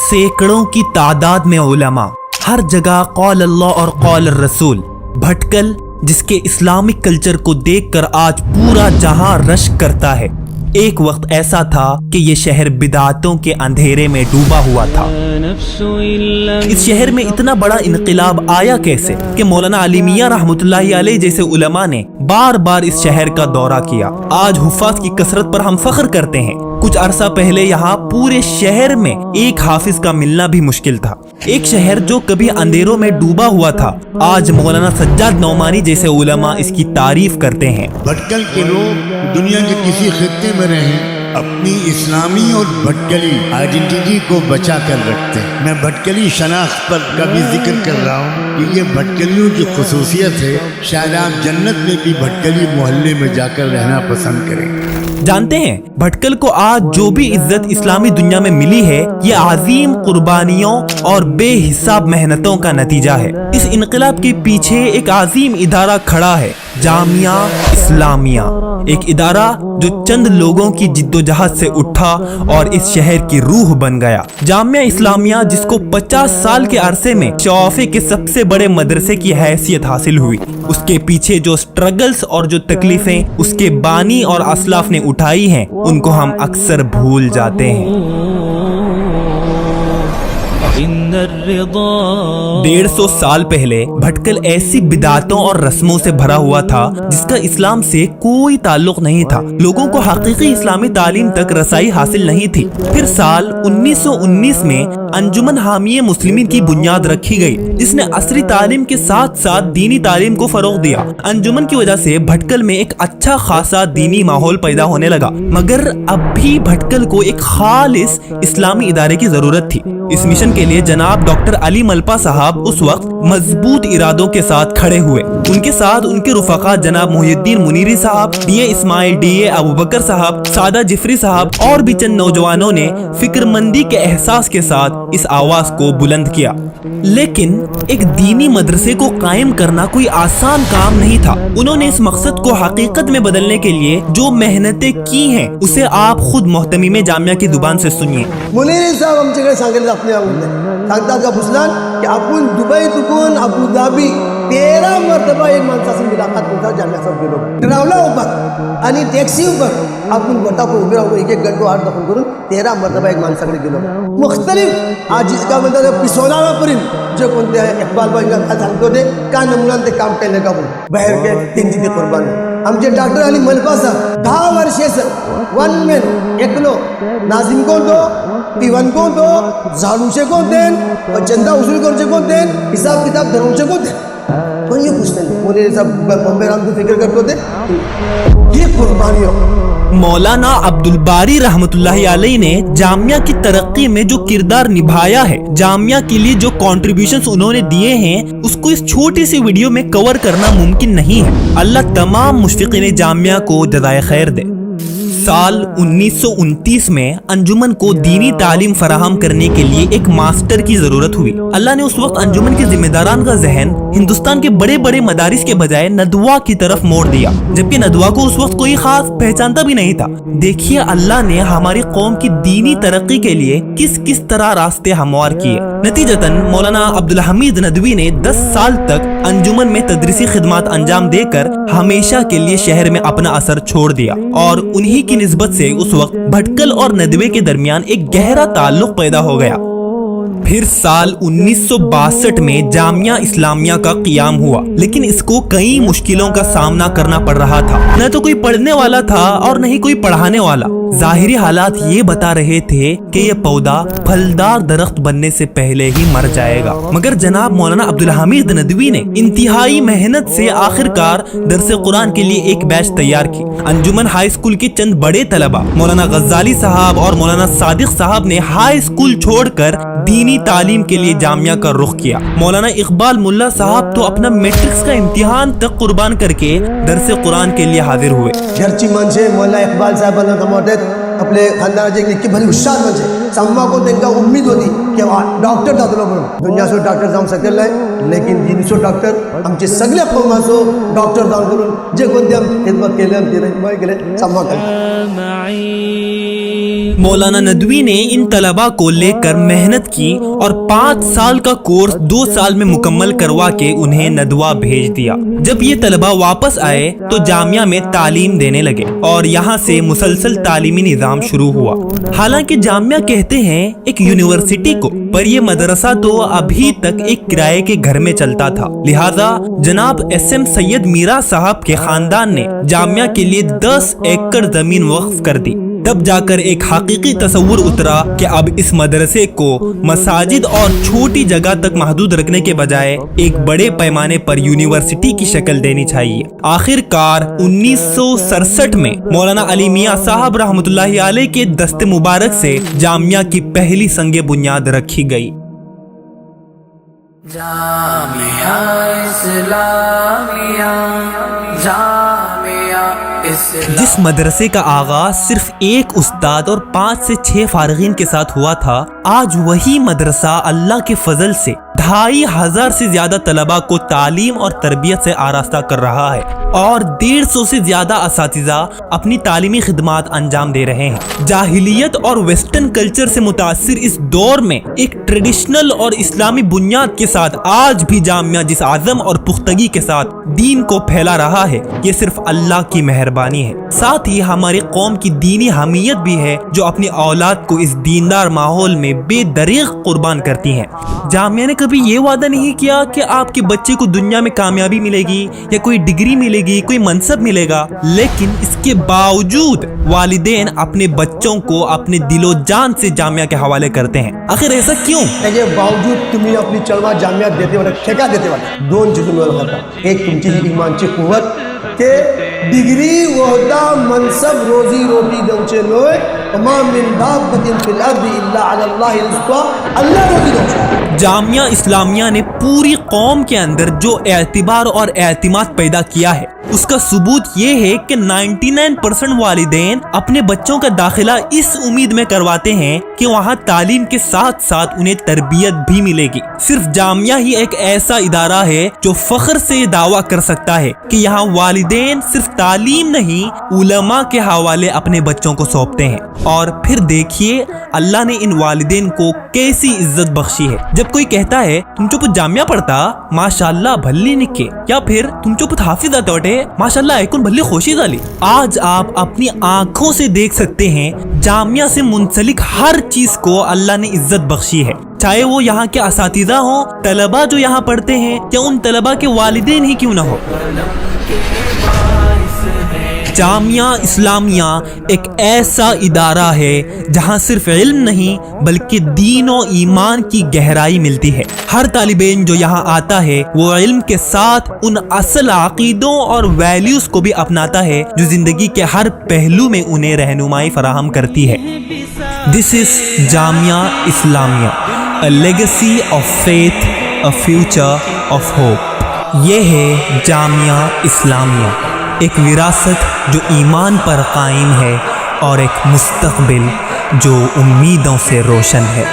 सैकड़ों की तादाद में उलमा, हर जगह कौल अल्लाह और कौल रसूल। भटकल जिसके इस्लामिक कल्चर को देखकर आज पूरा जहां रश करता है। एक वक्त ऐसा था कि ये शहर बिदातों के अंधेरे में डूबा हुआ था। इस शहर में इतना बड़ा इनकलाब आया कैसे कि मौलाना अली मियां रहमतुल्लाहि अलैह जैसे उलमा ने बार बार इस शहर का दौरा किया। आज हुफ़ाज़ की कसरत पर हम फख्र करते हैं। कुछ अरसा पहले यहाँ पूरे शहर में एक हाफिज का मिलना भी मुश्किल था। एक शहर जो कभी अंधेरों में डूबा हुआ था, आज मौलाना सज्जाद नौमानी जैसे उलमा इसकी तारीफ करते हैं। भटकल के लोग दुनिया के किसी खित्ते में रहें, अपनी इस्लामी और भटकली आइडेंटिटी को बचा कर रखते हैं। मैं भटकली शनाख्त पर कभी जिक्र कर रहा हूँ कि ये भटकलियों की खुसूसियत है। शायद आप जन्नत में भी भटकली मोहल्ले में जाकर रहना पसंद करें। जानते हैं, भटकल को आज जो भी इज्जत इस्लामी दुनिया में मिली है, ये अजीम कुर्बानियों और बेहिसाब मेहनतों का नतीजा है। इस इनकलाब के पीछे एक अजीम इदारा खड़ा है, जामिया इस्लामिया। एक इदारा जो चंद लोगों की जिद्दोजहद से उठा और इस शहर की रूह बन गया। जामिया इस्लामिया जिसको 50 साल के अरसे में शवाफे के सबसे बड़े मदरसे की हैसियत हासिल हुई, उसके पीछे जो स्ट्रगल्स और जो तकलीफें उसके बानी और असलाफ ने उठाई हैं, उनको हम अक्सर भूल जाते हैं। 150 साल पहले भटकल ऐसी बिदातों और रस्मों से भरा हुआ था जिसका इस्लाम से कोई ताल्लुक नहीं था। लोगों को हकीकी इस्लामी तालीम तक रसाई हासिल नहीं थी। फिर साल 1919 में अंजुमन हामिये मुस्लिमीन की बुनियाद रखी गई, जिसने असरी तालीम के साथ साथ दीनी तालीम को फरोग दिया। अंजुमन की वजह से भटकल में एक अच्छा खासा दीनी माहौल पैदा होने लगा, मगर अब भी भटकल को एक खालिस इस्लामी इदारे की जरूरत थी। इस मिशन के लिए जनाब डॉक्टर अली मलपा साहब उस वक्त मजबूत इरादों के साथ खड़े हुए। उनके साथ उनके रुफका जनाब मुहिउद्दीन मुनीरी साहब, डीए इस्माइल, डीए अबू बकर साहब, सादा जिफरी साहब और भी चंद नौजवानों ने फिक्रमंदी के एहसास के साथ इस आवाज को बुलंद किया। लेकिन एक दीनी मदरसे को कायम करना कोई आसान काम नहीं था। उन्होंने इस मकसद को हकीकत में बदलने के लिए जो मेहनतें की हैं, उसे आप खुद मोहतमीम जामिया की जुबान से सुनिए। मुनीरी साहब आमच्याकडे सांगितलं सांगतात का भुसलान की आपण दुबईतून अबुधाबी 13 मर्तबा एक माणसाची मुलाखत करता जामियाचा गेलो। ट्रॅव्हला उपर आणि टॅक्सी उपर आपण गोटाको उभे राहून एक घंटो आठ दफन करून 13 मर्तबा एक माणसाकडे गेलो। मुख्तलिफ आज जिसका म्हणतात पिसोलापर्यंत जे कोणते इकबाल भाई का सांगतो ते का नमुना ते काम केले का बाहेर के त्यांची ते कुर्बानी। आमचे डॉक्टर अली मलपा साहब 10 वर्षाचं वन मॅन एकलो नाजिम कोण तो, दिवान कोण तो, झाडूचे कोण ते, चंदा उसूल करचे कोण ते, हिसाब किताब धरूचे कोण ते, कोण ये पूछते नहीं। मोरे सब बम्बे राम को फिक्र करते होते ये कुर्बानियों। मौलाना अब्दुल बारी रहमतुल्लाहि अलैह ने जामिया की तरक्की में जो किरदार निभाया है, जामिया के लिए जो कॉन्ट्रीब्यूशंस उन्होंने दिए हैं, उसको इस छोटी सी वीडियो में कवर करना मुमकिन नहीं है। अल्लाह तमाम मुश्फिकीन जामिया को जज़ाए खैर दे। साल 1929 में अंजुमन को दीनी तालीम फराहम करने के लिए एक मास्टर की जरूरत हुई। अल्लाह ने उस वक्त अंजुमन के जिम्मेदारान का जहन हिंदुस्तान के बड़े बड़े मदारिस के बजाय नदवा की तरफ मोड़ दिया, जबकि नदवा को उस वक्त कोई खास पहचानता भी नहीं था। देखिए अल्लाह ने हमारी कौम की दीनी तरक्की के लिए किस किस तरह रास्ते हमवार किए। नतीजतन मौलाना अब्दुल हमीद नदवी ने 10 साल तक अंजुमन में तदरीसी खिदमत अंजाम देकर हमेशा के लिए शहर में अपना असर छोड़ दिया, और उन्हीं की निस्बत से उस वक्त भटकल और नदवे के दरमियान एक गहरा ताल्लुक पैदा हो गया। फिर साल 1962 में जामिया इस्लामिया का क़ियाम हुआ, लेकिन इसको कई मुश्किलों का सामना करना पड़ रहा था। न तो कोई पढ़ने वाला था और न ही कोई पढ़ाने वाला। जाहिरी हालात ये बता रहे थे कि ये पौधा फलदार दरख्त बनने से पहले ही मर जाएगा, मगर जनाब मौलाना अब्दुल हमीद नदवी ने इंतहाई मेहनत से आखिरकार दरस कुरान के लिए एक बैच तैयार की। अंजुमन हाई स्कूल के चंद बड़े तलबा मौलाना गज्जाली साहब और मौलाना सादिक साहब ने हाई स्कूल छोड़कर दीनी तालीम के लिए जामिया का रुख किया। मौलाना इकबाल मुल्ला साहब तो अपना मैट्रिक्स का इम्तिहान तक कुर्बान करके दरस कुरान के लिए हाजिर हुए। घरची म्हणजे मौलाना इकबाल साहेबांना कमावतात, आपले खानदानाचे एक निक्की भली हुशार म्हणजे सम्मा को त्यांना उम्मीद होती की डॉक्टर जातलो म्हणून। दुनियाचो डॉक्टर जावंक शकले नाही, लेकिन दिनीचो डॉक्टर आमचे सगळे कौमाचो डॉक्टर जावन करून जे कोणते आमची खिदमत केले आमचे केले सम्मा केले। मौलाना नदवी ने इन तलबा को लेकर मेहनत की और 5 साल का कोर्स 2 साल में मुकम्मल करवा के उन्हें नदवा भेज दिया। जब ये तलबा वापस आए तो जामिया में तालीम देने लगे और यहाँ से मुसलसल तालीमी निज़ाम शुरू हुआ। हालांकि जामिया कहते हैं एक यूनिवर्सिटी को, पर ये मदरसा तो अभी तक एक किराए के घर में चलता था। लिहाजा जनाब SM सैयद मीरा साहब के खानदान ने जामिया के लिए 10 एकड़ जमीन वक्फ कर दी। तब जाकर एक हकीकी तस्वुर उतरा कि अब इस मदरसे को मसाजिद और छोटी जगह तक महदूद रखने के बजाय एक बड़े पैमाने पर यूनिवर्सिटी की शक्ल देनी चाहिए। आखिरकार 1967 में मौलाना अली मियां साहब रहमतुल्लाहि अलैह के दस्ते मुबारक से जामिया की पहली संगे बुनियाद रखी गई। जामिया इस्लामिया, जामिया इस्लामिया। जिस मदरसे का आगाज सिर्फ एक उस्ताद और 5 से 6 फारगीन के साथ हुआ था, आज वही मदरसा अल्लाह के फजल से 2500 से ज्यादा तलबा को तालीम और तरबियत से आरास्ता कर रहा है और 150 से ज्यादा असातिज़ा अपनी तालीमी खिदमात अंजाम दे रहे हैं। जाहिलियत और वेस्टर्न कल्चर से मुतासिर इस दौर में एक ट्रेडिशनल और इस्लामी बुनियाद के साथ आज भी जामिया जिस आज़म और पुख्तगी के साथ दीन को फैला रहा है, ये सिर्फ अल्लाह की मेहरबानी है। साथ ही हमारी कौम की दीनी हमीयत भी है जो अपनी औलाद को इस दीनदार माहौल में बेदरीग कुर्बान करती हैं। जामिया ने कभी ये वादा नहीं किया कि आपके बच्चे को दुनिया में कामयाबी मिलेगी या कोई डिग्री मिलेगी, कोई मनसब मिलेगा, लेकिन इसके बावजूद वालिदैन अपने बच्चों को अपने दिलो जान से जामिया के हवाले करते हैं। आखिर ऐसा क्यों? त्याचे बावजूद तुम्ही आपली चळवळ जामियात देते वाला ठेका देते वाला 2 चीज मिळवता। एक तुमची ही ईमानची कुवत के डिग्री वहदा मनसब रोजी रोटी दवचे नोय वमा मिन दाब्बतिन फिल अर्दि इल्ला अला अल्लाहि रिज़्क़ुहा, अल्लाह रोजी दवचे। जामिया इस्लामिया ने पूरी कौम के अंदर जो एतबार और एतमाद पैदा किया है, उसका सबूत ये है कि 99% वालिदैन अपने बच्चों का दाखिला इस उम्मीद में करवाते हैं कि वहाँ तालीम के साथ साथ उन्हें तरबियत भी मिलेगी। सिर्फ जामिया ही एक ऐसा इदारा है जो फख्र से दावा कर सकता है कि यहाँ वालिदैन सिर्फ तालीम नहीं, उलमा के हवाले अपने बच्चों को सौंपते हैं। और फिर देखिए अल्लाह ने इन वालिदैन को कैसी इज्जत बख्शी है। जब कोई कहता है तुम चुप जामिया पढ़ता माशाल्लाह भल्ली निके, या फिर तुम चुप हाफिजा तोटे माशाल्लाह ऐकून भल्ली खुशी झाली। आज आप अपनी आंखों से देख सकते हैं जामिया से मुंसलिक हर चीज को अल्लाह ने इज्जत बख्शी है, चाहे वो यहाँ के असातिज़ा हो, तलबा जो यहाँ पढ़ते हैं, या उन तलबा के वालिदैन ही क्यों ना हो। जामिया इस्लामिया एक ऐसा इदारा है जहाँ सिर्फ इल्म नहीं बल्कि दीन और ईमान की गहराई मिलती है। हर तालिब इल्म जो यहाँ आता है वो इल्म के साथ उन असल अकीदों और वैल्यूज को भी अपनाता है जो जिंदगी के हर पहलू में उन्हें रहनुमाई फराहम करती है। This is Jamia Islamia, a legacy of faith, a future of hope. ये है जामिया इस्लामिया, एक विरासत जो ईमान पर कायम है और एक मुस्तकबिल जो उम्मीदों से रोशन है।